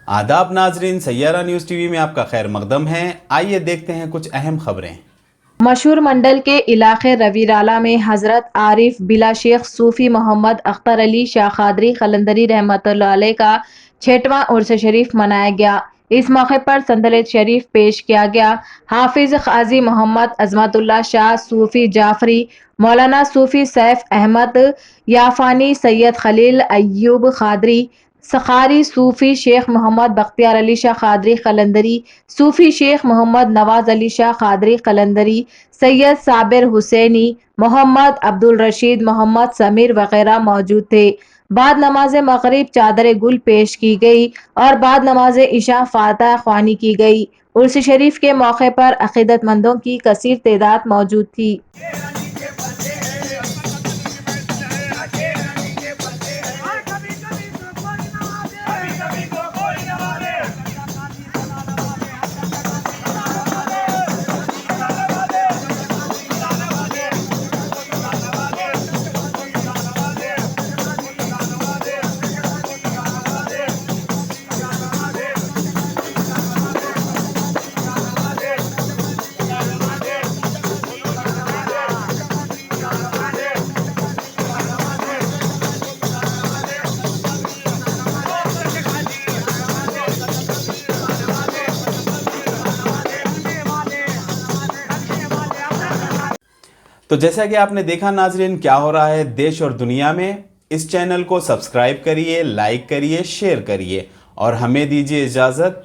आदाब नाजरीन, Saiyaara news TV में आपका खैर मकदम है। आइए देखते हैं कुछ अहम खबरें। मशहूर मंडल के इलाके रवीराला में हजरत आरिफ बिला शेख सूफी मोहम्मद अख्तर अली शाह कादरी कलंदरी रहमतुल्लाह अलैह का 6वां उर्स शरीफ मनाया गया। इस मौके पर संदलेत शरीफ पेश किया गया। हाफिज काजी मोहम्मद अजमतुल्लाह शाह सूफी जाफरी, मौलाना सूफी सैफ अहमद याफानी, सैयद खलील अय्यूब कादरी सखारी, सूफी शेख मोहम्मद बख्तियार अली शाह कादरी कलंदरी, सूफी शेख मोहम्मद नवाज अली शाह कादरी कलंदरी, सैयद साबिर हुसैनी, मोहम्मद अब्दुल रशीद, मोहम्मद समीर वगैरह मौजूद थे। बाद नमाज मगरिब चादर गुल पेश की गई और बाद नमाज इशा फातह ख्वानी की गई। उर्स शरीफ के मौके पर अकीदतमंदों की कसीर तादाद मौजूद थी। तो जैसा कि आपने देखा नाजरीन, क्या हो रहा है देश और दुनिया में। इस चैनल को सब्सक्राइब करिए, लाइक करिए, शेयर करिए और हमें दीजिए इजाज़त।